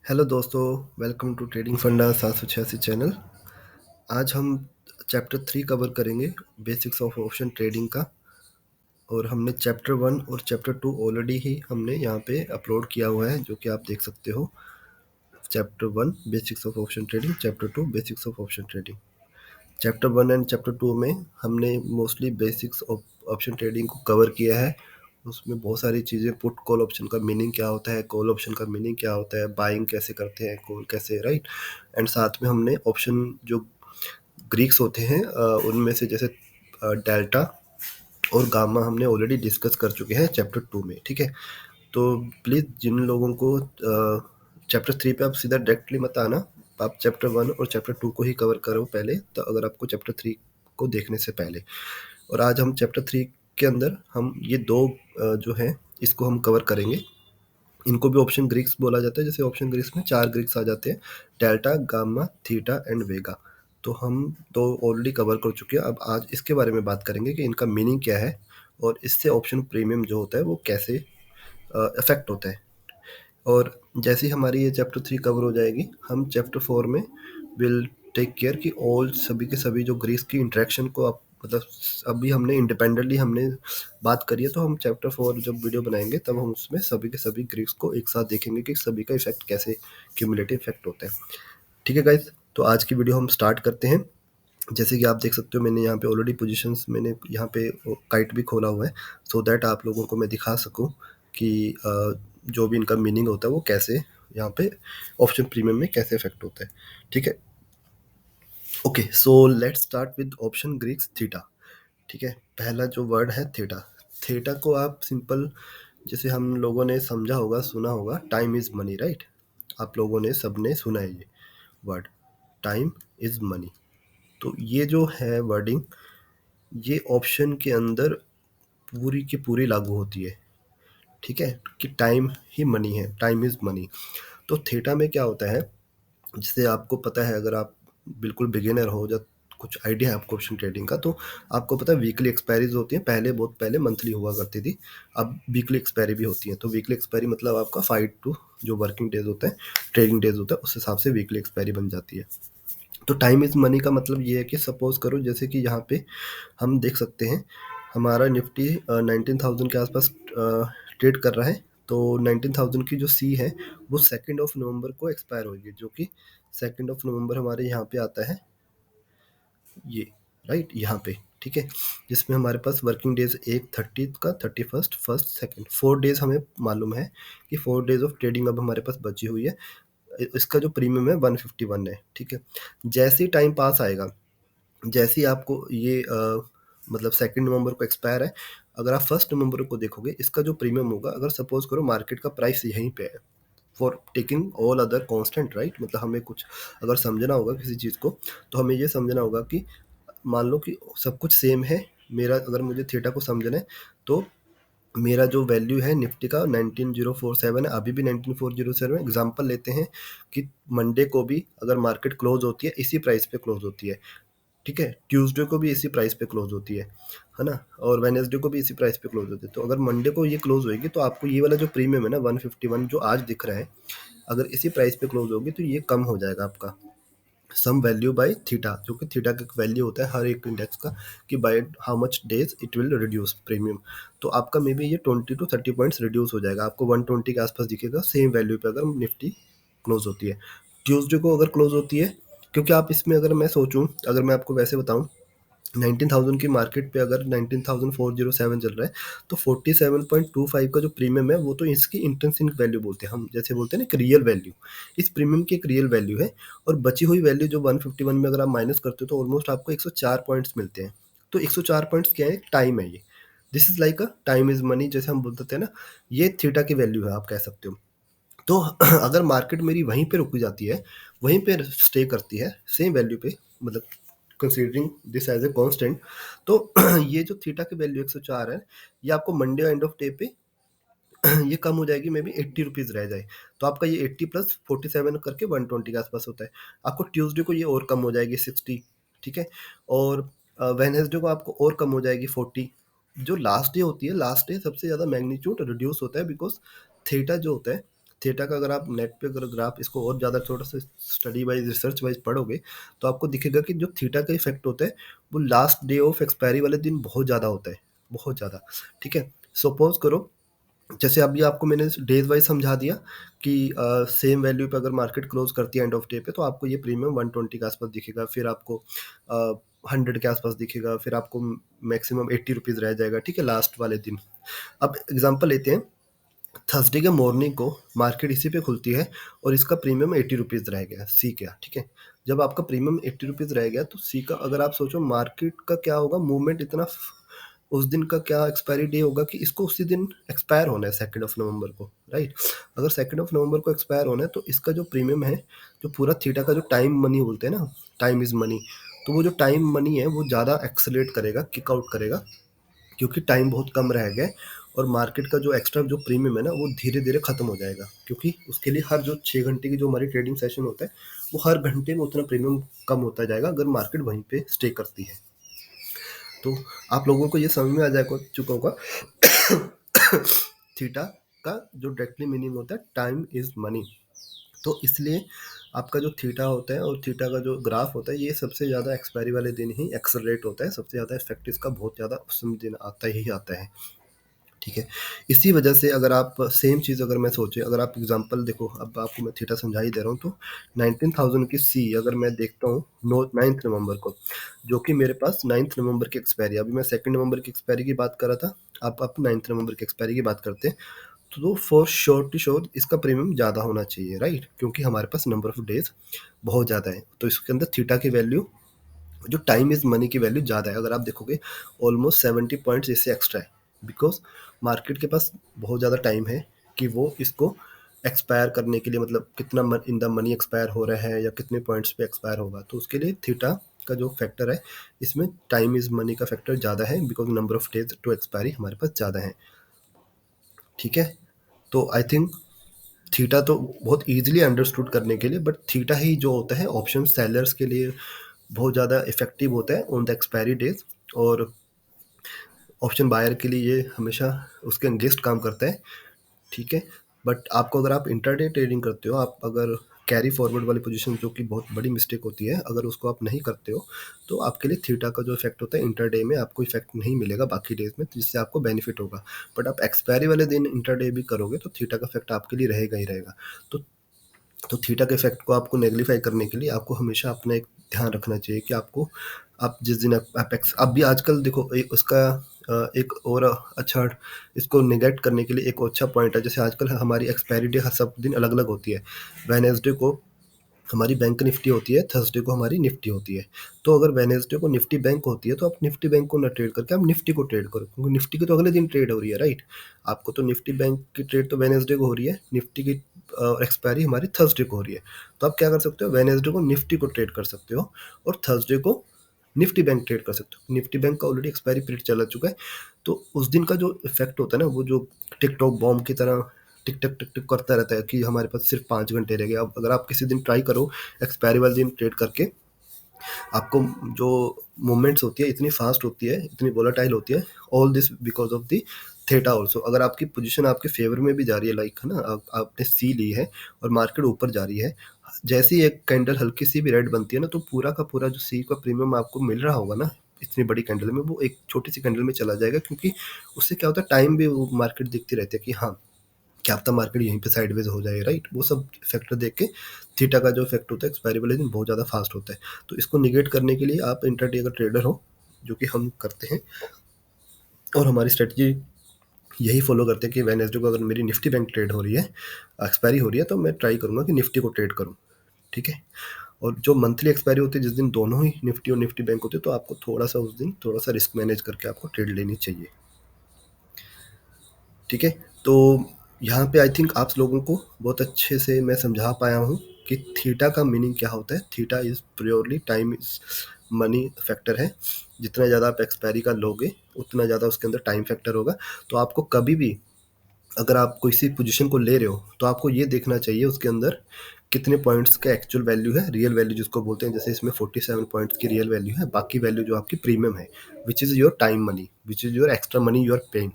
Hello दोस्तों, welcome to trading फंडा 786 channel. आज हम चैप्टर 3 कवर करेंगे, बेसिक्स ऑफ ऑप्शन ट्रेडिंग का। और हमने चैप्टर 1 और चैप्टर 2 ऑलरेडी ही हमने यहाँ पे अपलोड किया हुआ है, जो कि आप देख सकते हो। Chapter 1 basics of option trading, chapter 2 basics of option trading. Chapter 1 and chapter 2 में हमने mostly basics of option trading को कवर किया है। उसमें बहुत सारी चीज़ें, पुट कॉल ऑप्शन का मीनिंग क्या होता है, कॉल ऑप्शन का मीनिंग क्या होता है, बाइंग कैसे करते हैं, कॉल कैसे, राइट। एंड साथ में हमने ऑप्शन जो ग्रीक्स होते हैं उनमें से जैसे डेल्टा और गामा हमने ऑलरेडी डिस्कस कर चुके हैं चैप्टर 2 में, ठीक है। तो प्लीज़ जिन लोगों को चैप्टर 3 पे आप सीधा डायरेक्टली मत आना, आप चैप्टर 1 और चैप्टर 2 को ही कवर करो पहले, तो अगर आपको चैप्टर 3 को देखने से पहले। और आज हम चैप्टर 3 के अंदर हम ये दो जो है इसको हम कवर करेंगे। इनको भी ऑप्शन ग्रीक्स बोला जाता है। जैसे ऑप्शन ग्रीक्स में 4 ग्रीक्स आ जाते हैं, डेल्टा, गामा, थीटा एंड वेगा। तो हम तो ऑलरेडी कवर कर चुके हैं। अब आज इसके बारे में बात करेंगे कि इनका मीनिंग क्या है और इससे ऑप्शन प्रीमियम जो होता है वो कैसे इफेक्ट होता है। और जैसे ही हमारी ये चैप्टर 3 कवर हो जाएगी, हम चैप्टर 4 में विल टेक केयर कि ऑल सभी के सभी जो ग्रीक्स की इंटरेक्शन को आप मतलब अभी हमने इंडिपेंडेंटली हमने बात करी है, तो हम चैप्टर 4 जब वीडियो बनाएंगे तब हम उसमें सभी के सभी ग्रीक्स को एक साथ देखेंगे कि सभी का इफेक्ट कैसे क्यूमुलेटिव इफेक्ट होता है। ठीक है गाइज, तो आज की वीडियो हम स्टार्ट करते हैं। जैसे कि आप देख सकते हो, मैंने यहाँ पे ऑलरेडी पोजीशंस मैंने यहाँ पे काइट भी खोला हुआ है, सो दैट आप लोगों को मैं दिखा सकूँ कि जो भी इनका मीनिंग होता है वो कैसे यहाँ पे ऑप्शन प्रीमियम में कैसे इफेक्ट होता है। ठीक है, okay. So let's start with option Greeks theta. ठीक है, पहला जो वर्ड है थीटा। थीटा को आप सिंपल, जैसे हम लोगों ने समझा होगा, सुना होगा, टाइम इज मनी, राइट। आप लोगों ने सबने सुना है ये वर्ड, टाइम इज मनी। तो ये जो है वर्डिंग, ये ऑप्शन के अंदर पूरी की पूरी लागू होती है। ठीक है, कि टाइम ही मनी है, टाइम इज मनी। तो थीटा में क्या होता है, जिससे आपको पता है, अगर आप बिल्कुल बिगिनर हो या कुछ आइडिया है आपको ऑप्शन ट्रेडिंग का, तो आपको पता है वीकली एक्सपायरीज होती हैं। पहले, बहुत पहले मंथली हुआ करती थी, अब वीकली एक्सपायरी भी होती है। तो वीकली एक्सपायरी मतलब आपका 5 to जो वर्किंग डेज होता है, ट्रेडिंग डेज होता है, उस हिसाब से वीकली एक्सपायरी बन जाती है। तो टाइम इज मनी का मतलब ये है कि सपोज करो, जैसे कि यहाँ पे हम देख सकते हैं हमारा निफ्टी 19,000 के आसपास ट्रेड कर रहा है। तो 19,000 की जो सी है वो 2 नवंबर को एक्सपायर होगी, जो कि 2 नवंबर हमारे यहाँ पे आता है, ये राइट, यहाँ पे। ठीक है, जिसमें हमारे पास वर्किंग डेज एक 30 का, 31st, फर्स्ट, सेकंड, 4 डेज हमें मालूम है कि 4 डेज ऑफ ट्रेडिंग अब हमारे पास बची हुई है। इसका जो प्रीमियम है 151 है। ठीक है, जैसे ही टाइम पास आएगा, जैसे ही आपको ये मतलब 2 नवंबर को एक्सपायर है, अगर आप 1 नवंबर को देखोगे, इसका जो प्रीमियम होगा, अगर सपोज करो मार्केट का प्राइस यहीं पे है, for taking all other constant, right. मतलब हमें कुछ अगर समझना होगा किसी चीज़ को, तो हमें ये समझना होगा कि मान लो कि सब कुछ सेम है। मेरा, अगर मुझे थीटा को समझना है, तो मेरा जो वैल्यू है निफ्टी का 19047 है, अभी भी 19407 एग्जांपल लेते हैं कि मंडे को भी अगर मार्केट क्लोज होती है इसी प्राइस पे क्लोज होती है, ठीक है, ट्यूसडे को भी इसी प्राइस पे क्लोज होती है ना, और वेनेसडे को भी इसी प्राइस पे क्लोज होती है। तो अगर मंडे को ये क्लोज होएगी, तो आपको ये वाला जो प्रीमियम है ना 151 जो आज दिख रहा है, अगर इसी प्राइस पे क्लोज होगी तो ये कम हो जाएगा आपका, सम वैल्यू बाय थीटा, जो कि थीटा का वैल्यू होता है हर एक इंडेक्स का, कि by how much days it will reduce premium. तो आपका मे बी ये 20 to 30 पॉइंट्स रिड्यूस हो जाएगा, आपको 120 के आसपास दिखेगा सेम वैल्यू पे अगर निफ्टी क्लोज होती है। ट्यूसडे को अगर क्लोज होती है, क्योंकि आप इसमें, अगर मैं सोचूं, अगर मैं आपको वैसे बताऊं, 19,000 की मार्केट पे अगर 19,407 चल रहा है, तो 47.25 का जो प्रीमियम है वो तो इसकी इंट्रिंसिक वैल्यू बोलते हैं हम, जैसे बोलते हैं ना कि रियल वैल्यू, इस प्रीमियम की एक रियल वैल्यू है। और बची हुई वैल्यू जो 151 में अगर आप माइनस करते हो, तो ऑलमोस्ट आपको 104 पॉइंट्स मिलते हैं। तो 104 पॉइंट्स क्या है, टाइम है ये। This is like a time is money, जैसे हम बोलते हैं ना, ये थीटा की वैल्यू है, आप कह सकते हो। तो अगर मार्केट मेरी वहीं पे रुक जाती है, वहीं पे स्टे करती है सेम वैल्यू पे, मतलब considering this as a constant, तो ये जो थीटा की वैल्यू 104 है, ये आपको मंडे एंड ऑफ डे पे ये कम हो जाएगी, मे बी 80 रुपीज़ रह जाए। तो आपका ये 80 प्लस 47 करके 120 के आसपास होता है। आपको ट्यूसडे को ये और कम हो जाएगी 60, ठीक है। और वेडनेसडे को आपको और कम हो जाएगी 40। जो लास्ट डे होती है, लास्ट डे सबसे ज़्यादा मैग्नीट्यूड रिड्यूस होता है, बिकॉज थीटा जो होता है, थीटा का अगर आप नेट पे अगर ग्राफ इसको और ज़्यादा थोड़ा सा स्टडी वाइज रिसर्च वाइज पढ़ोगे तो आपको दिखेगा कि जो थीटा का इफेक्ट होता है वो लास्ट डे ऑफ एक्सपायरी वाले दिन बहुत ज़्यादा होता है, बहुत ज़्यादा। ठीक है, सपोज करो जैसे अभी आपको मैंने डेज वाइज समझा दिया कि सेम वैल्यू पे अगर मार्केट क्लोज करती है एंड ऑफ डे पे तो आपको ये प्रीमियम 120 के आसपास दिखेगा, फिर आपको 100 के आसपास दिखेगा, फिर आपको मैक्सिमम 80 रुपीज़ रह जाएगा। ठीक है, लास्ट वाले दिन। अब एग्जांपल लेते हैं, थर्सडे के मॉर्निंग को मार्केट इसी पे खुलती है और इसका प्रीमियम 80 रुपीज़ रह गया, सी क्या। ठीक है, जब आपका प्रीमियम 80 रुपीज़ रह गया तो सी का अगर आप सोचो मार्केट का क्या होगा, मूवमेंट इतना उस दिन का क्या एक्सपायरी डे होगा कि इसको उसी दिन एक्सपायर होना है 2 नवंबर को, राइट। अगर 2 नवंबर को एक्सपायर होना है तो इसका जो प्रीमियम है, जो पूरा थीटा का जो टाइम मनी बोलते हैं ना, टाइम इज मनी, तो वो जो टाइम मनी है वो ज़्यादा एक्सेलेरेट करेगा, किक आउट करेगा, क्योंकि टाइम बहुत कम रह गया है और मार्केट का जो एक्स्ट्रा जो प्रीमियम है ना वो धीरे धीरे खत्म हो जाएगा, क्योंकि उसके लिए हर जो 6 घंटे की जो हमारी ट्रेडिंग सेशन होता है वो हर घंटे में उतना प्रीमियम कम होता जाएगा अगर मार्केट वहीं पे स्टे करती है। तो आप लोगों को ये समझ में आ जाएगा चुका होगा थीटा का जो डायरेक्टली मीनिंग होता है टाइम इज मनी। तो इसलिए आपका जो थीटा होता है और थीटा का जो ग्राफ होता है ये सबसे ज़्यादा एक्सपायरी वाले दिन ही एक्सलरेट होता है, सबसे ज़्यादा इफेक्ट इसका बहुत ज़्यादा उस दिन आता ही आता है। ठीक है, इसी वजह से अगर आप सेम चीज़ अगर मैं सोचे, अगर आप एग्जांपल देखो, अब आपको मैं थीटा समझा ही दे रहा हूँ, तो 19,000 की सी अगर मैं देखता हूँ 9 नवंबर को, जो कि मेरे पास 9 नवंबर की एक्सपायरी, अभी मैं 2 नवंबर की एक्सपायरी की बात कर रहा था, आप 9 नवंबर की एक्सपायरी की बात करते हैं, तो फॉर श्योर टू श्योर इसका प्रीमियम ज़्यादा होना चाहिए, राइट, क्योंकि हमारे पास नंबर ऑफ डेज बहुत ज़्यादा है, तो इसके अंदर थीटा की वैल्यू, जो टाइम इज मनी की वैल्यू ज़्यादा है। अगर आप देखोगे ऑलमोस्ट 70 पॉइंट्स इससे एक्स्ट्रा है, बिकॉज मार्केट के पास बहुत ज़्यादा टाइम है कि वो इसको एक्सपायर करने के लिए, मतलब कितना इन द मनी एक्सपायर हो रहा है या कितने पॉइंट्स पे एक्सपायर होगा, तो उसके लिए थीटा का जो फैक्टर है इसमें टाइम इज मनी का फैक्टर ज़्यादा है, because number of days to expiry हमारे पास ज़्यादा है। ठीक है, तो आई थिंक थीटा तो बहुत ईजिली अंडरस्टूड करने के लिए, बट थीटा ही जो होता है ऑप्शन सेलर्स के लिए बहुत ज़्यादा इफेक्टिव होता है ऑन द एक्सपायरी डेज, और ऑप्शन बायर के लिए ये हमेशा उसके अगेंस्ट काम करता है। ठीक है, बट आपको अगर आप इंटरडे ट्रेडिंग करते हो, आप अगर कैरी फॉरवर्ड वाली पोजीशन, जो कि बहुत बड़ी मिस्टेक होती है, अगर उसको आप नहीं करते हो तो आपके लिए थीटा का जो इफेक्ट होता है इंटरडे में आपको इफेक्ट नहीं मिलेगा बाकी डेज में, जिससे आपको बेनिफिट होगा। बट आप एक्सपायरी वाले दिन इंटरडे भी करोगे तो थीटा का इफेक्ट आपके लिए रहेगा ही रहेगा। तो थीटा के इफेक्ट को आपको नेगलीफाई करने के लिए आपको हमेशा अपना एक ध्यान रखना चाहिए कि आपको, आप जिस दिन अपेक्स, अब भी आजकल देखो उसका एक और अच्छा, इसको निगेट करने के लिए एक अच्छा पॉइंट है, जैसे आजकल हमारी एक्सपायरी डे हर सब दिन अलग अलग होती है। वेनेसडे को हमारी बैंक निफ्टी होती है, थर्सडे को हमारी निफ्टी होती है। तो अगर वेनेसडे को निफ्टी बैंक होती है तो आप निफ्टी बैंक को ना ट्रेड करके आप निफ्टी को ट्रेड करो, क्योंकि निफ्टी की तो अगले दिन ट्रेड हो रही है, राइट। आपको तो निफ्टी बैंक की ट्रेड तो वेनेसडे को हो रही है, निफ्टी की एक्सपायरी हमारी थर्सडे को हो रही है। तो आप क्या कर सकते हो, वेनेसडे को निफ्टी को ट्रेड कर सकते हो और थर्सडे को निफ्टी बैंक ट्रेड कर सकते हो। निफ्टी बैंक का ऑलरेडी एक्सपायरी पीरियड चला चुका है, तो उस दिन का जो इफेक्ट होता है ना, वो जो टिकटॉक बॉम्ब की तरह टिक टक टिक टिक करता रहता है कि हमारे पास सिर्फ 5 घंटे रह गए। अब अगर आप किसी दिन ट्राई करो एक्सपायरी वाले दिन ट्रेड करके, आपको जो मूवमेंट्स होती है इतनी फास्ट होती है, इतनी वोलाटाइल होती है, all this because of the theta also. अगर आपकी पोजीशन आपके फेवर में भी जा रही है, लाइक है ना, आपने सी ली है और मार्केट ऊपर जा रही है, जैसी एक कैंडल हल्की सी भी रेड बनती है ना, तो पूरा का पूरा जो सी का प्रीमियम आपको मिल रहा होगा ना इतनी बड़ी कैंडल में, वो एक छोटी सी कैंडल में चला जाएगा, क्योंकि उससे क्या होता है, टाइम भी वो मार्केट दिखती रहती है कि हाँ क्या पता मार्केट यहीं पे साइडवेज हो जाए, राइट। वो सब फैक्टर देख के थीटा का जो इफेक्ट होता है एक्सपायरी वाले दिन बहुत ज़्यादा फास्ट होता है। तो इसको निगेट करने के लिए आप इंटरडे का ट्रेडर हो, जो कि हम करते हैं, और हमारी स्ट्रेटजी यही फॉलो करते हैं कि वेनेसडे को अगर मेरी निफ्टी बैंक ट्रेड हो रही है, एक्सपायरी हो रही है, तो मैं ट्राई करूँगा कि निफ्टी को ट्रेड करूँ। ठीक है, और जो मंथली एक्सपायरी होती है जिस दिन दोनों ही निफ्टी और निफ्टी बैंक होते हैं, तो आपको थोड़ा सा उस दिन थोड़ा सा रिस्क मैनेज करके आपको ट्रेड लेनी चाहिए। ठीक है, तो यहाँ पे आई थिंक आप लोगों को बहुत अच्छे से मैं समझा पाया हूँ कि थीटा का मीनिंग क्या होता है। Theta is purely time is money factor है। जितना ज़्यादा आप एक्सपायरी का लोगे उतना ज़्यादा उसके अंदर टाइम फैक्टर होगा। तो आपको कभी भी अगर आप किसी पोजीशन को ले रहे हो तो आपको ये देखना चाहिए उसके अंदर कितने पॉइंट्स का एक्चुअल वैल्यू है, रियल वैल्यू जिसको बोलते हैं, जैसे इसमें 47 पॉइंट्स की रियल वैल्यू है, बाकी वैल्यू जो आपकी प्रीमियम है, which is your time money, which is your extra money you are paying.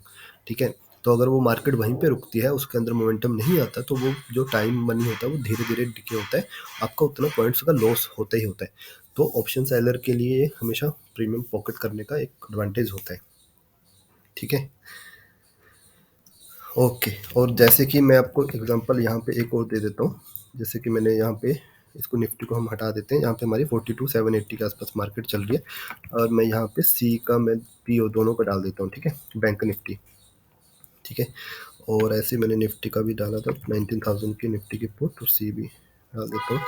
ठीक है, तो अगर वो मार्केट वहीं पे रुकती है, उसके अंदर मोमेंटम नहीं आता, तो वो जो टाइम मनी होता है वो धीरे धीरे डिके होता है, आपका उतना पॉइंट्स का लॉस होता ही होता है। तो ऑप्शन सेलर के लिए हमेशा प्रीमियम पॉकेट करने का एक एडवांटेज होता है। ठीक है, ओके। और जैसे कि मैं आपको एग्जांपल यहाँ पे एक और दे देता हूँ, जैसे कि मैंने यहाँ पे इसको निफ्टी को हम हटा देते हैं, यहाँ पे हमारी 42,780 के आसपास मार्केट चल रही है, और मैं यहाँ पे सी का मैं पी ओ दोनों का डाल देता हूँ। ठीक है, बैंक निफ्टी। ठीक है, और ऐसे मैंने निफ्टी का भी डाला था 19,000 की निफ्टी की पुट, और सी भी डाल देता हूँ।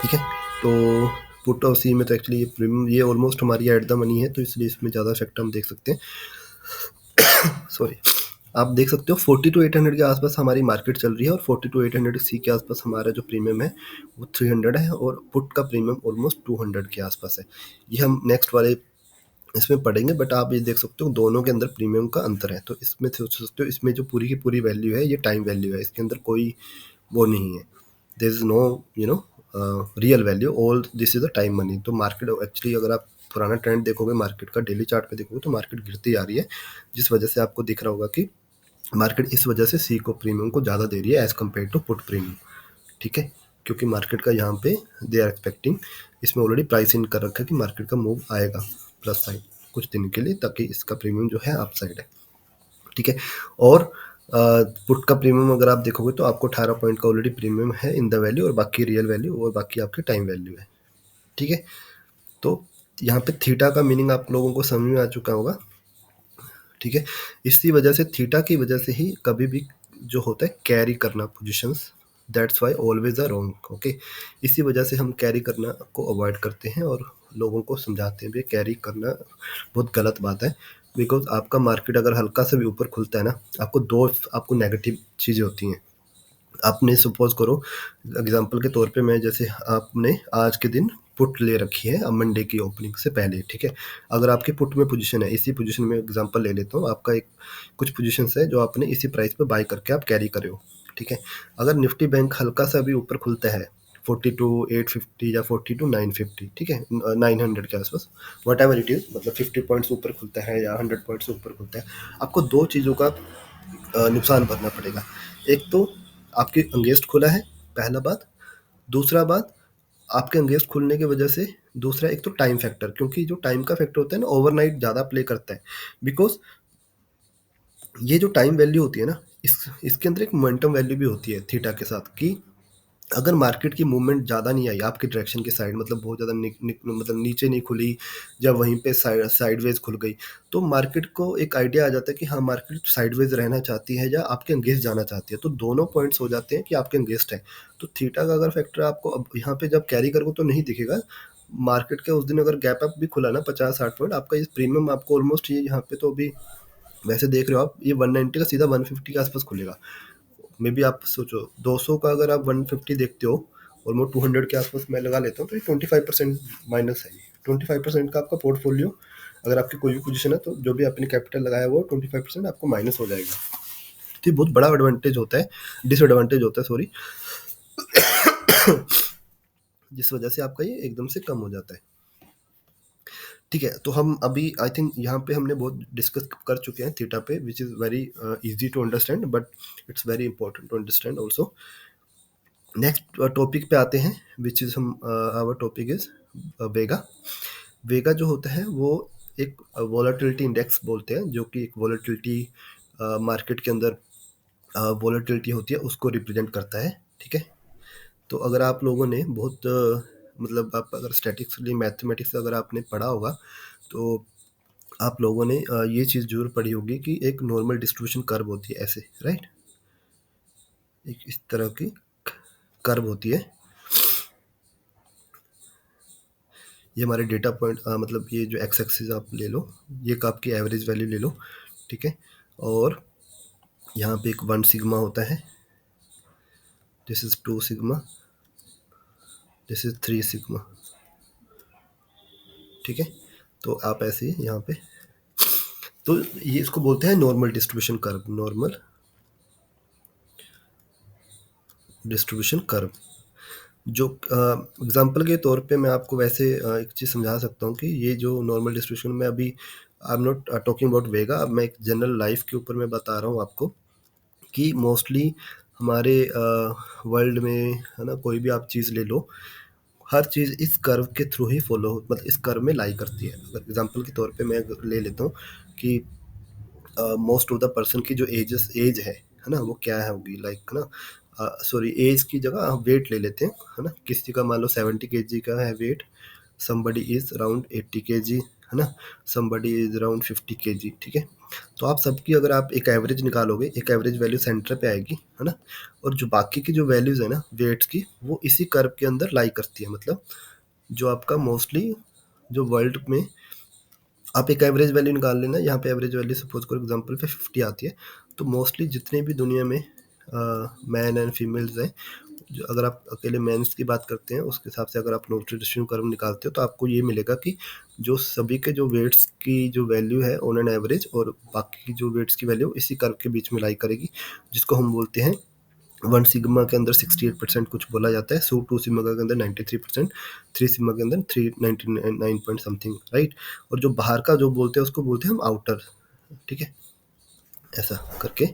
ठीक है, तो पुट और सी में तो एक्चुअली ये प्रीमियम, ये ऑलमोस्ट हमारी एट द मनी है, तो इसलिए इसमें ज़्यादा इफेक्ट हम देख सकते हैं। सॉरी, आप देख सकते हो 42,800 के आसपास हमारी मार्केट चल रही है, और 42,800 सी के आसपास हमारा जो प्रीमियम है वो 300 है, और पुट का प्रीमियम ऑलमोस्ट 200 के आसपास है। ये हम नेक्स्ट वाले इसमें पढ़ेंगे, बट आप ये देख सकते हो दोनों के अंदर प्रीमियम का अंतर है। तो इसमें सोच सकते हो, इसमें जो पूरी की पूरी वैल्यू है ये टाइम वैल्यू है, इसके अंदर कोई वो नहीं है, there is no real value, all this is the time money. तो मार्केट एक्चुअली अगर आप पुराना ट्रेंड देखोगे मार्केट का, डेली चार्ट पे देखोगे, तो मार्केट गिरती आ रही है, जिस वजह से आपको दिख रहा होगा कि मार्केट इस वजह से सी को प्रीमियम को ज़्यादा दे रही है as compare to put premium. ठीक है, क्योंकि मार्केट का यहाँ पे दे आर एक्सपेक्टिंग, इसमें ऑलरेडी प्राइस इन कर रखा है कि मार्केट का मूव आएगा प्लस साइड कुछ दिन के लिए, ताकि इसका प्रीमियम जो है अप साइड है। ठीक है, और पुट का प्रीमियम अगर आप देखोगे तो आपको 18 पॉइंट का ऑलरेडी प्रीमियम है इन द वैल्यू, और बाकी रियल वैल्यू और बाकी आपकी टाइम वैल्यू है। ठीक है, तो यहाँ पे थीटा का मीनिंग आप लोगों को समझ में आ चुका होगा। ठीक है, इसी वजह से थीटा की वजह से ही कभी भी जो होता है कैरी करना positions, that's why always a wrong. Okay, इसी वजह से हम कैरी करना को अवॉइड करते हैं, और लोगों को समझाते हैं भी कैरी करना बहुत गलत बात है। बिकॉज आपका मार्केट अगर हल्का सा भी ऊपर खुलता है ना, आपको नेगेटिव चीज़ें होती हैं। आपने सपोज करो एग्जांपल के तौर पे, मैं जैसे आपने आज के दिन पुट ले रखी है अब मंडे की ओपनिंग से पहले। ठीक है, अगर आपकी पुट में पोजीशन है, इसी पोजीशन में एग्जांपल ले लेता हूँ, आपका एक कुछ पोजीशंस है जो आपने इसी प्राइस पे बाय करके आप कैरी करे हो। ठीक है, अगर निफ्टी बैंक हल्का सा भी ऊपर खुलता है 42,850 या 42,950, ठीक है, 900 के आसपास, वट एवर इट इज़, मतलब 50 पॉइंट्स ऊपर खुलता है या 100 पॉइंट्स ऊपर खुलता है, आपको दो चीज़ों का नुकसान भरना पड़ेगा। एक तो आपके अंगेंस्ट खुला है, पहला बात। दूसरा बात, आपके अंगेंस्ट खुलने की वजह से दूसरा एक तो टाइम फैक्टर, क्योंकि जो टाइम का फैक्टर होता है ना ओवरनाइट ज़्यादा प्ले करता है। बिकॉज ये जो टाइम वैल्यू होती है ना, इसके अंदर एक मोमेंटम वैल्यू भी होती है थीटा के साथ, कि अगर मार्केट की मूवमेंट ज़्यादा नहीं आई आपके डायरेक्शन के साइड, मतलब बहुत ज़्यादा मतलब नीचे नहीं खुली, जब वहीं पे साइडवेज खुल गई, तो मार्केट को एक आइडिया आ जाता है कि हाँ मार्केट साइडवेज रहना चाहती है या आपके अंगेंस्ट जाना चाहती है, तो दोनों पॉइंट्स हो जाते हैं कि आपके अंगेंस्ट है। तो थीटा का अगर फैक्टर आपको अब यहाँ पे जब कैरी करोगे तो नहीं दिखेगा। मार्केट के उस दिन अगर गैप अप भी खुला ना 50-60 पॉइंट, आपका इस प्रीमियम आपको ऑलमोस्ट ये यहाँ पे तो अभी वैसे देख रहे हो आप, ये 190 का सीधा 150 के आसपास खुलेगा। मे बी आप सोचो 200 का अगर आप 150 देखते हो, ऑलमोस्ट 200 के आसपास मैं लगा लेता हूँ, तो ये 25% माइनस है। ये 25% का आपका पोर्टफोलियो, अगर आपकी कोई भी पोजीशन है तो जो भी आपने कैपिटल लगाया हुआ 25% आपको माइनस हो जाएगा। तो ये बहुत बड़ा एडवांटेज होता है, डिसएडवांटेज होता है सॉरी, जिस वजह से आपका ये एकदम से कम हो जाता है। ठीक है, तो हम अभी आई थिंक यहाँ पे हमने बहुत डिस्कस कर चुके हैं थीटा पे, which is very easy to understand, but it's very important to understand also. Next topic पे आते हैं, विच इज़ हम our topic is vega. Vega जो होता है वो एक वॉलेटिलिटी इंडेक्स बोलते हैं, जो कि एक वॉलेटिलिटी मार्केट के अंदर वॉलेटिलिटी होती है उसको रिप्रेजेंट करता है। ठीक है, तो अगर आप लोगों ने बहुत मतलब आप अगर स्टैटिस्टिकली मैथमेटिक्स अगर आपने पढ़ा होगा, तो आप लोगों ने ये चीज़ जरूर पढ़ी होगी कि एक नॉर्मल डिस्ट्रीब्यूशन कर्व होती है ऐसे, राइट, एक इस तरह की कर्व होती है। ये हमारे डेटा पॉइंट मतलब ये जो एक्स एक्सिस आप ले लो, ये आपकी एवरेज वैल्यू ले लो। ठीक है, और यहाँ पे एक 1 सिग्मा होता है, this is 2 sigma, this is 3 sigma. ठीक है, तो आप ऐसे ही यहाँ पे, तो ये इसको बोलते हैं normal distribution curve, normal distribution curve. जो एग्जांपल के तौर पे मैं आपको वैसे एक चीज़ समझा सकता हूँ कि ये जो नॉर्मल डिस्ट्रीब्यूशन में अभी I am not talking about vega, अब मैं एक जनरल लाइफ के ऊपर मैं बता रहा हूँ आपको कि मोस्टली हमारे वर्ल्ड में है ना, कोई भी आप चीज़ ले लो, हर चीज़ इस कर्व के थ्रू ही फॉलो, मतलब इस कर्व में लाई करती है। अगर एग्जांपल के तौर पे मैं ले लेता हूँ कि मोस्ट ऑफ द पर्सन की जो एज है ना, वो क्या है होगी, लाइक ना, सॉरी एज की जगह वेट ले लेते हैं, है ना। किसी का मान लो 70 kg का है weight, somebody is around 80 kg, है ना, somebody इज अराउंड 50 kg, ठीक है। तो आप सबकी अगर आप एक एवरेज निकालोगे, एक एवरेज वैल्यू सेंटर पे आएगी, है ना। और जो बाकी की जो वैल्यूज है ना वेट्स की, वो इसी कर्व के अंदर लाई करती है। मतलब जो आपका मोस्टली जो वर्ल्ड में आप एक एवरेज वैल्यू निकाल लेना, यहाँ पे एवरेज वैल्यू सपोज करो एग्जांपल पे 50 आती है, तो मोस्टली जितने भी दुनिया में मैन एंड फीमेल्स हैं, जो अगर आप अकेले मेंस की बात करते हैं उसके हिसाब से अगर आप नॉर्थ ट्रेडिशनल कर्व निकालते हो, तो आपको ये मिलेगा कि जो सभी के जो वेट्स की जो वैल्यू है ऑन एन एवरेज, और बाकी की जो वेट्स की वैल्यू इसी कर्व के बीच में लाई करेगी, जिसको हम बोलते हैं 1 सिग्मा के अंदर 68% कुछ बोला जाता है, सो 2 सिग्मा के अंदर 93%, 3 सिग्मा के अंदर 399 पॉइंट समथिंग, राइट। और जो बाहर का जो बोलते हैं उसको बोलते हैं हम आउटर, ठीक है, ऐसा करके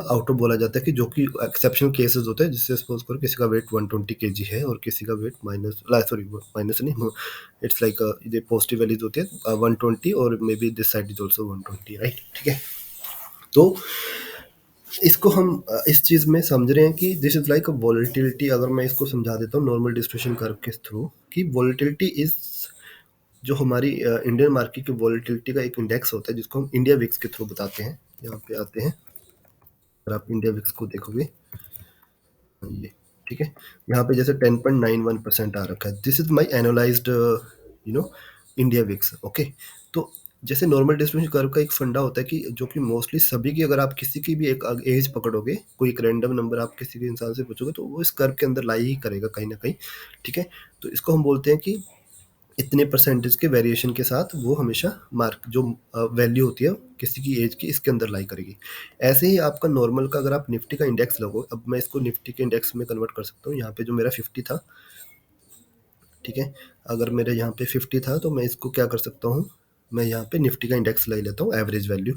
आउटर बोला जाता है, कि जो कि एक्सेप्शनल केसेस होते हैं, जिससे सपोज करो किसी का वेट 120 kg है और किसी का वेट माइनस, सॉरी माइनस नहीं, इट्स लाइक ये पॉजिटिव वैल्यूज होती है 120, और may be this side is also 120, right, ठीक है। तो इसको हम इस चीज़ में समझ रहे हैं कि this is like a volatility. अगर मैं इसको समझा देता हूँ नॉर्मल डिस्ट्रीब्यूशन कर्व के थ्रू, कि वॉलेटिलिटी इज जो हमारी इंडियन मार्केट की वॉलेटिलिटी का एक इंडेक्स होता है, जिसको हम इंडिया विक्स के थ्रू बताते हैं। यहाँ पे आते हैं, अगर आप इंडिया विक्स को देखोगे, ये ठीक है, यहाँ पे जैसे 10.91% आ रखा है, this is my analysed India VIX, okay. तो जैसे नॉर्मल डिस्ट्रीब्यूशन कर्व का एक फंडा होता है कि जो कि मोस्टली सभी की, अगर आप किसी की भी एक एज पकड़ोगे, कोई एक रैंडम नंबर आप किसी के इंसान से पूछोगे, तो वो इस कर्व के अंदर लाई ही करेगा कहीं ना कहीं, ठीक है। तो इसको हम बोलते हैं कि इतने परसेंटेज के वेरिएशन के साथ वो हमेशा मार्क जो वैल्यू होती है किसी की एज की, इसके अंदर लाई करेगी। ऐसे ही आपका नॉर्मल का, अगर आप निफ्टी का इंडेक्स लोगे, अब मैं इसको निफ्टी के इंडेक्स में कन्वर्ट कर सकता हूँ। यहाँ पे जो मेरा 50 था, ठीक है, अगर मेरे यहाँ पे 50 था, तो मैं इसको क्या कर सकता हूँ, मैं यहाँ पे निफ्टी का इंडेक्स ले लेता हूँ एवरेज वैल्यू,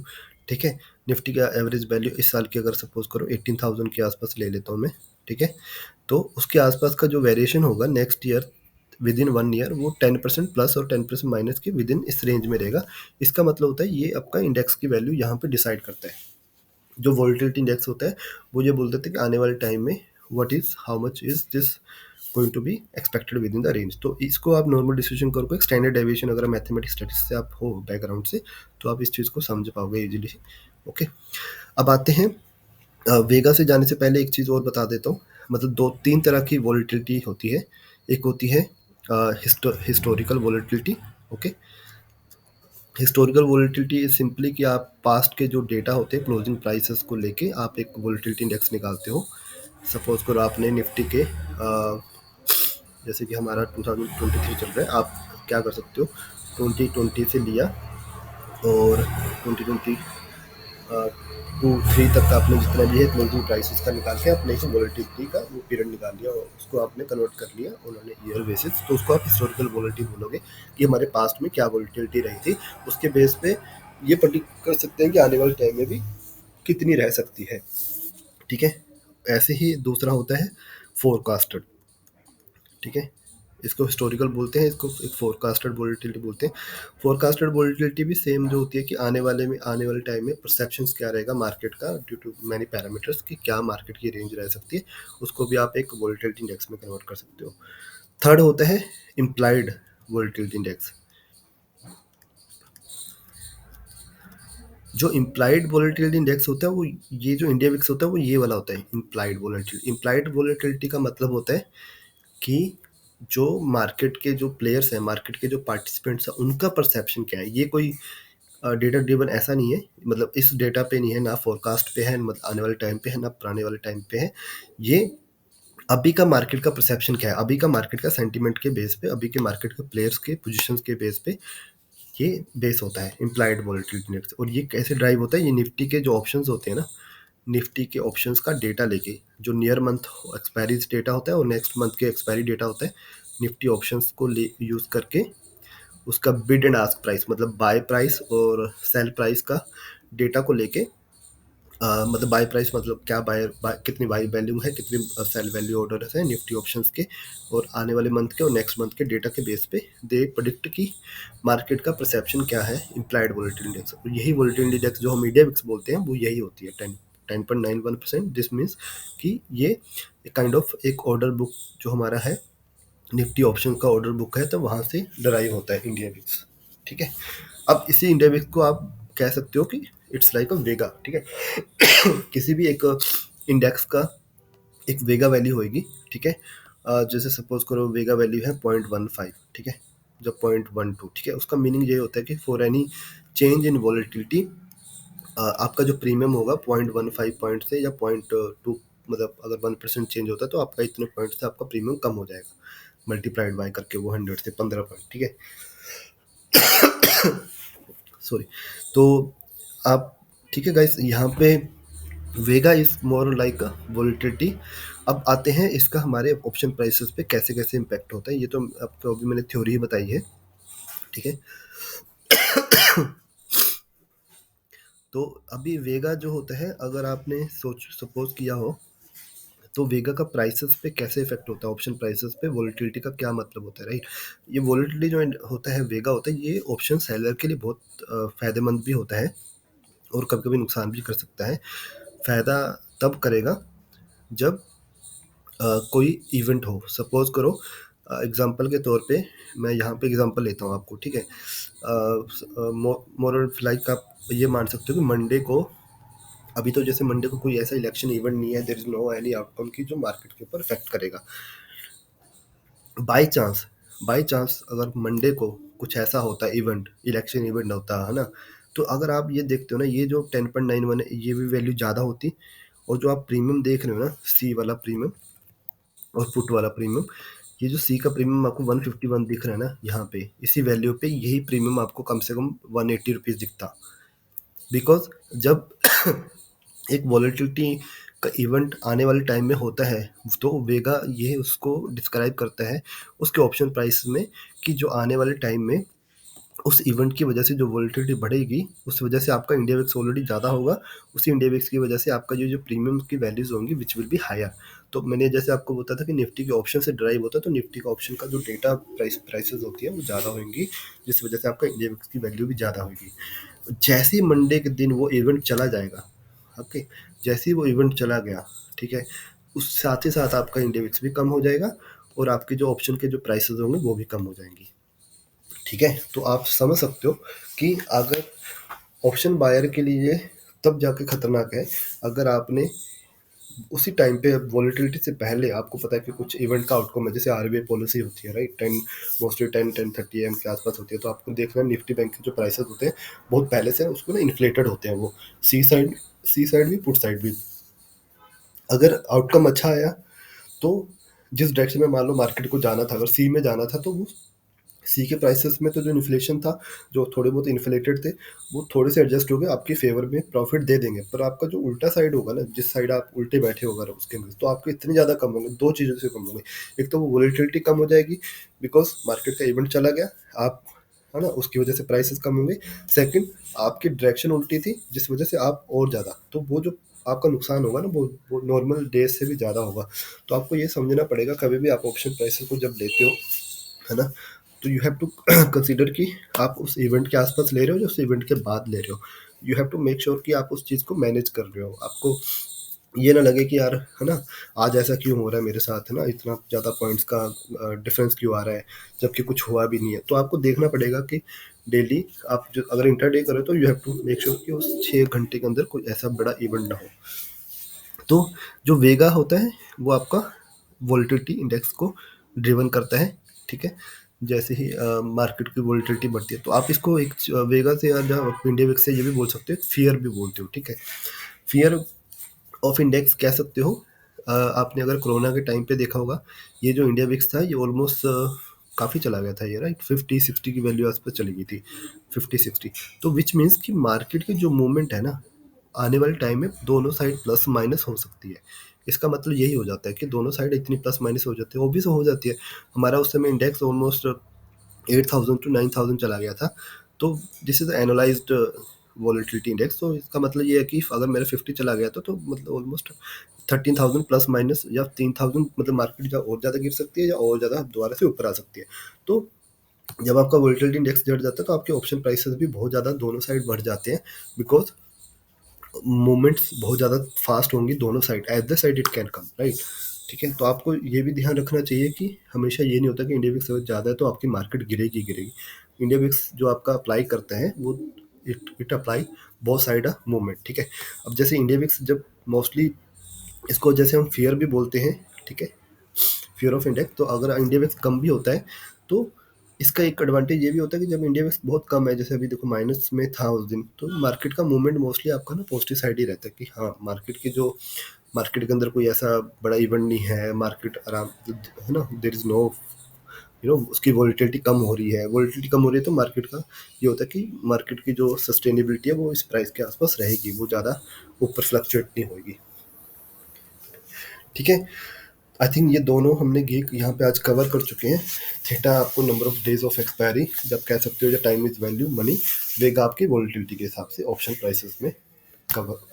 ठीक है। निफ्टी का एवरेज वैल्यू इस साल की अगर सपोज करो 18,000 के आसपास ले लेता हूँ मैं, ठीक है। तो उसके आसपास का जो वेरिएशन होगा next year, with in 1 year, वो 10% प्लस और 10% माइनस के विद इन इस रेंज में रहेगा। इसका मतलब होता है ये आपका इंडेक्स की वैल्यू यहाँ पे डिसाइड करता है। जो वोलेटिलिटी इंडेक्स होता है, वो ये बोल देते हैं कि आने वाले टाइम में what is, how much is this going to be expected with in the range. तो इसको आप नॉर्मल डिस्ट्रीब्यूशन करो, एक स्टैंडर्ड डेविएशन, अगर मैथमेटिक्स स्टैटिस्टिक्स से आप हो बैकग्राउंड से, तो आप इस चीज़ को समझ पाओगे इजीली, ओके। अब आते हैं वेगा से जाने से पहले एक चीज़ और बता देता हूँ। मतलब दो तीन तरह की वोलेटिलिटी होती है। एक होती है historical volatility, okay. Historical volatility is simply कि आप पास्ट के जो डेटा होते हैं क्लोजिंग प्राइसेस को लेके आप एक वोलेटिलिटी इंडेक्स निकालते हो। सपोज करो आपने निफ्टी के जैसे कि हमारा 2023 चल रहा है, आप क्या कर सकते हो, 2020 से लिया और 2020 टू थ्री तक का आपने जितना भी है क्लोजिंग प्राइसेस का निकाल के आपने इसे वोलेटिलिटी का वो पीरियड निकाल लिया और उसको आपने कन्वर्ट कर लिया उन्होंने ईयर बेसिस, तो उसको आप हिस्टोरिकल वोलेटिलिटी बोलोगे कि हमारे पास्ट में क्या वोलेटिलिटी रही थी। उसके बेस पे ये प्रेडिक्ट कर सकते हैं कि आने वाले टाइम में भी कितनी रह सकती है, ठीक है। ऐसे ही दूसरा होता है फोरकास्टेड, ठीक है। इसको हिस्टोरिकल बोलते हैं, इसको एक फोरकास्टेड वोलेटिलिटी बोलते हैं। फोरकास्टेड वोलेटिलिटी भी सेम जो होती है कि आने वाले टाइम में परसेप्शंस क्या रहेगा मार्केट का ड्यू टू मैनी पैरामीटर्स, कि क्या मार्केट की रेंज रह सकती है, उसको भी आप एक वोलेटिलिटी इंडेक्स में कन्वर्ट कर सकते हो। थर्ड होता है इम्प्लाइड वोलेटिलिटी इंडेक्स। जो इम्प्लाइड वोलेटिलिटी इंडेक्स होता है वो, ये जो इंडिया विक्स होता है वो ये वाला होता है इम्प्लाइड वोलेटिलिटी। इम्प्लाइड वोलेटिलिटी का मतलब होता है कि जो मार्केट के जो प्लेयर्स हैं, मार्केट के जो पार्टिसिपेंट्स हैं, उनका परसेप्शन क्या है। ये कोई डेटा ड्रिवन ऐसा नहीं है, मतलब इस डेटा पे नहीं है, ना फोरकास्ट पे है, मतलब आने वाले टाइम पे है, ना पुराने वाले टाइम पे है। ये अभी का मार्केट का परसेप्शन क्या है, अभी का मार्केट का सेंटीमेंट के बेस पे, अभी के मार्केट के प्लेयर्स के पोजीशंस के बेस पे ये बेस होता है इम्प्लाइड वोलेटिलिटी इंडेक्स। और ये कैसे ड्राइव होता है, ये निफ्टी के जो ऑप्शंस होते हैं ना, निफ्टी के ऑप्शंस का डेटा लेके, जो नियर मंथ एक्सपायरी डेटा होता है और नेक्स्ट मंथ के एक्सपायरी डेटा होता है, निफ्टी ऑप्शंस को ले यूज़ करके उसका बिड एंड आस्क प्राइस, मतलब बाय प्राइस और सेल प्राइस का डेटा को लेके, मतलब बाय प्राइस मतलब क्या कितनी बाय वैल्यू है, कितनी सेल वैल्यू ऑर्डर है निफ्टी ऑप्शंस के, और आने वाले मंथ के और नेक्स्ट मंथ के डेटा के बेस पे दे प्रोडिक्ट की मार्केट का परसेप्शन क्या है इम्प्लाइड वोलेटिलिटी इंडेक्स। यही वोलेटिलिटी इंडेक्स जो हम इंडिया विक्स बोलते हैं वो यही होती है 10.91%। दिस मीन्स कि ये काइंड ऑफ एक ऑर्डर बुक जो हमारा है निफ्टी ऑप्शन का ऑर्डर बुक है, तो वहाँ से डराइव होता है इंडिया विक्स। ठीक है, अब इसी इंडिया विक्स को आप कह सकते हो कि इट्स लाइक अ वेगा। ठीक है, किसी भी एक इंडेक्स का एक वेगा वैल्यू होगी। ठीक है, जैसे सपोज करो वेगा वैल्यू है 0.15, ठीक है, जब 0.12, ठीक है, उसका मीनिंग ये होता है कि for any change in volatility आपका जो प्रीमियम होगा 0.15 पॉइंट से या 0.2, मतलब अगर 1% चेंज होता है तो आपका इतने पॉइंट से आपका प्रीमियम कम हो जाएगा, मल्टीप्लाइड बाय करके वो 100 से 15 पॉइंट। ठीक है, सॉरी। तो आप, ठीक है गाइस, यहाँ पे वेगा इज मोर लाइक वोलेटिलिटी। अब आते हैं इसका हमारे ऑप्शन प्राइसेस पे कैसे कैसे इम्पैक्ट होता है। ये तो आपको अभी मैंने थ्योरी ही बताई है। ठीक है, तो अभी वेगा जो होता है, अगर आपने सपोज किया हो तो वेगा का प्राइसेस पे कैसे इफेक्ट होता है, ऑप्शन प्राइसेस पे वोलेटिलिटी का क्या मतलब होता है, राइट। ये वोलेटिलिटी जो होता है, वेगा होता है, ये ऑप्शन सेलर के लिए बहुत फायदेमंद भी होता है और कभी कभी नुकसान भी कर सकता है। फायदा तब करेगा जब कोई इवेंट हो। सपोज करो, एग्जांपल के तौर पे मैं यहाँ पे एग्जांपल लेता हूँ आपको। ठीक है, मोर लाइक आप ये मान सकते हो कि मंडे को, अभी तो जैसे मंडे को कोई ऐसा इलेक्शन इवेंट नहीं है, there is no any outcome की जो मार्केट के ऊपर इफेक्ट करेगा। बाय चांस, बाय चांस अगर मंडे को कुछ ऐसा होता है, इवेंट, इलेक्शन इवेंट होता है ना, तो अगर आप ये देखते हो ना, ये जो 10.91 है ये भी वैल्यू ज़्यादा होती, और जो आप प्रीमियम देख रहे हो ना, सी वाला प्रीमियम और पुट वाला प्रीमियम, ये जो सी का प्रीमियम आपको 151 दिख रहा है ना यहाँ पे, इसी वैल्यू पे यही प्रीमियम आपको कम से कम 180 रुपीज़ दिखता। बिकॉज जब एक वॉलेटिलिटी का इवेंट आने वाले टाइम में होता है, तो वेगा ये उसको डिस्क्राइब करता है उसके ऑप्शन प्राइस में, कि जो आने वाले टाइम में उस इवेंट की वजह से जो वॉलेटिलिटी बढ़ेगी, उस वजह से आपका इंडिया विक्स ऑलरेडी ज़्यादा होगा, उसी इंडिया विक्स की वजह से आपका जो जो प्रीमियम की वैल्यूज होंगी विच विल बी हायर। तो मैंने जैसे आपको बताया था कि निफ्टी के ऑप्शन से ड्राइव होता है, तो निफ्टी का ऑप्शन का जो डेटा प्राइसेस होती है वो ज़्यादा होंगी, जिस वजह से आपका इंडिया विक्स की वैल्यू भी ज़्यादा होगी। जैसे ही मंडे के दिन वो इवेंट चला जाएगा, ओके, जैसे ही वो इवेंट चला गया, ठीक है, उस साथ ही साथ आपका इंडिया विक्स भी कम हो जाएगा और आपके जो ऑप्शन के जो प्राइसेस होंगे वो भी कम हो जाएंगी। ठीक है, तो आप समझ सकते हो कि अगर ऑप्शन बायर के लिए तब जाके खतरनाक है अगर आपने उसी टाइम पे वॉलेटिलिटी से पहले आपको पता है कि कुछ इवेंट का आउटकम है, जैसे आरबीआई पॉलिसी होती है, राइट, 10 मोस्टली 10-10:30 AM के आसपास होती है, तो आपको देखना निफ्टी बैंक के जो प्राइसेस होते हैं बहुत पहले से उसको ना इन्फ्लेटेड होते हैं, वो सी साइड भी पुट साइड भी। अगर आउटकम अच्छा आया तो जिस डायरेक्शन में मान लो मार्केट को जाना था, अगर सी में जाना था, तो वो सी के प्राइसेस में तो जो इन्फ्लेशन था, जो थोड़े बहुत इन्फ्लेटेड थे, वो थोड़े से एडजस्ट हो गए, आपके फेवर में प्रॉफिट दे देंगे। पर आपका जो उल्टा साइड होगा ना, जिस साइड आप उल्टे बैठे होगा उसके अंदर, तो आपके इतने ज़्यादा कम होंगे, दो चीज़ों से कम होंगे। एक तो वो वोलेटिलिटी कम हो जाएगी बिकॉज मार्केट का इवेंट चला गया, आप, है ना, उसकी वजह से प्राइसेस कम होंगे। सेकंड, आपकी डायरेक्शन उल्टी थी जिस वजह से आप और ज़्यादा, तो वो जो आपका नुकसान होगा ना वो नॉर्मल डेज से भी ज़्यादा होगा। तो आपको ये समझना पड़ेगा कभी भी आप ऑप्शन प्राइसेस को जब लेते हो, है ना, तो यू हैव टू कंसीडर कि आप उस इवेंट के आसपास ले रहे हो या उस इवेंट के बाद ले रहे हो। You have to make sure कि आप उस चीज़ को मैनेज कर रहे हो। आपको ये ना लगे कि यार, है ना, आज ऐसा क्यों हो रहा है मेरे साथ, है ना, इतना ज़्यादा पॉइंट्स का डिफरेंस क्यों आ रहा है जबकि कुछ हुआ भी नहीं है। तो आपको देखना पड़ेगा कि डेली आप जो अगर इंटरडे करो तो you have to make sure कि उस 6 घंटे के अंदर कोई ऐसा बड़ा इवेंट ना हो। तो जो वेगा होता है वो आपका वोलेटिलिटी इंडेक्स को ड्रिवन करता है। ठीक है, जैसे ही मार्केट की वोलेटिलिटी बढ़ती है, तो आप इसको एक वेगा से या इंडिया विक्स से ये भी बोल सकते हो, फियर भी बोलते हो। ठीक है, फियर ऑफ इंडेक्स कह सकते हो। आपने अगर कोरोना के टाइम पे देखा होगा, ये जो इंडिया विक्स था ये ऑलमोस्ट काफ़ी चला गया था ये, राइट, 50-60 की वैल्यू आस पास चली गई थी, 50-60। तो विच मीन्स कि मार्केट की जो मूवमेंट है ना, आने वाले टाइम में दोनों साइड प्लस माइनस हो सकती है। इसका मतलब यही हो जाता है कि दोनों साइड इतनी प्लस माइनस हो जाती है, ऑब्वियस हो जाती है। हमारा उस समय इंडेक्स ऑलमोस्ट 8,000 to 9,000 चला गया था। तो this is analysed volatility index. तो इसका मतलब ये है कि अगर मेरा 50 चला गया था तो मतलब ऑलमोस्ट 13,000 प्लस माइनस या 3,000, मतलब मार्केट और ज़्यादा गिर सकती है या और ज़्यादा दोबारा से ऊपर आ सकती है। तो जब आपका वोलेटिलिटी इंडेक्स बढ़ जाता है तो आपके ऑप्शन प्राइसेस भी बहुत ज़्यादा दोनों साइड बढ़ जाते हैं, बिकॉज मूवमेंट्स बहुत ज़्यादा फास्ट होंगी दोनों side, at the side it can come, right. ठीक है, तो आपको ये भी ध्यान रखना चाहिए कि हमेशा ये नहीं होता कि इंडिया विक्स अगर ज़्यादा है तो आपकी मार्केट गिरेगी गिरेगी। इंडिया विक्स जो आपका अप्लाई करता है वो इट अप्लाई बहुत साइड मूवमेंट। ठीक है, अब जैसे इंडिया विक्स जब मोस्टली इसको जैसे हम फियर भी बोलते हैं, ठीक है, फियर ऑफ इंडेक्स, तो अगर इंडिया विक्स कम भी होता है तो इसका एक एडवांटेज ये भी होता है कि जब इंडिया विक्स बहुत कम है, जैसे अभी देखो माइनस में था उस दिन, तो मार्केट का मूवमेंट मोस्टली आपका ना पॉजिटिव साइड ही रहता है कि हाँ मार्केट की जो मार्केट के अंदर कोई ऐसा बड़ा इवेंट नहीं है, मार्केट आराम है ना, देर इज नो उसकी वॉलिटिलिटी कम हो रही है। वॉलिटिलिटी कम हो रही है तो मार्केट का ये होता है कि मार्केट की जो सस्टेनेबिलिटी है वो इस प्राइस के आसपास रहेगी, वो ज़्यादा ऊपर फ्लक्चुएट नहीं होगी। ठीक है, आई थिंक ये दोनों हमने गीक यहाँ पे आज कवर कर चुके हैं। थीटा आपको number of days of expiry जब कह सकते हो, या टाइम इज वैल्यू मनी, वेगा आपकी वॉलिटिलिटी के हिसाब से ऑप्शन प्राइसेस में कवर।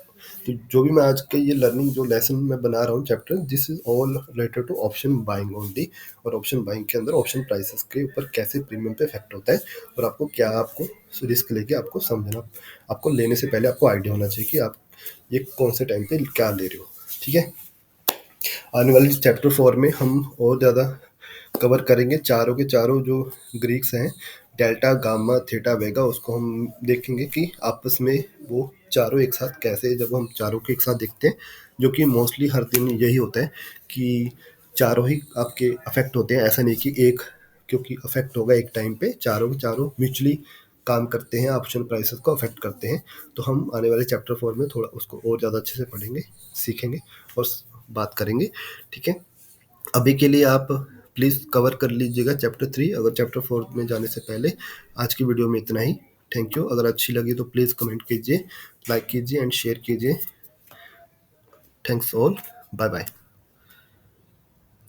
तो जो भी मैं आज के ये लर्निंग जो लेसन मैं बना रहा हूँ chapter, this is all related to option buying only. और ऑप्शन बाइंग के अंदर ऑप्शन प्राइसेस के ऊपर कैसे प्रीमियम पे इफेक्ट होता है और आपको क्या, आपको रिस्क लेके आपको समझना, आपको लेने से पहले आपको आइडिया होना चाहिए कि आप ये कौन से टाइम पे क्या ले रहे हो। ठीक है, आने वाली चैप्टर 4 में हम और ज़्यादा कवर करेंगे चारों के चारों जो ग्रीक्स हैं, डेल्टा गामा थीटा वेगा, उसको हम देखेंगे कि आपस में वो चारों एक साथ कैसे, जब हम चारों को एक साथ देखते हैं, जो कि मोस्टली हर दिन यही होता है कि चारों ही आपके अफेक्ट होते हैं, ऐसा नहीं कि एक क्योंकि अफेक्ट होगा एक टाइम पे, चारों के चारों म्यूचुअली काम करते हैं, ऑप्शन प्राइसेस को अफेक्ट करते हैं। तो हम आने वाले चैप्टर 4 में थोड़ा उसको और ज़्यादा अच्छे से पढ़ेंगे, सीखेंगे और बात करेंगे। ठीक है, अभी के लिए आप प्लीज़ कवर कर लीजिएगा चैप्टर 3 अगर चैप्टर 4 में जाने से पहले। आज की वीडियो में इतना ही। Thank you. अगर अच्छी लगी तो प्लीज़ कमेंट कीजिए, लाइक कीजिए एंड शेयर कीजिए। Thanks all, bye bye.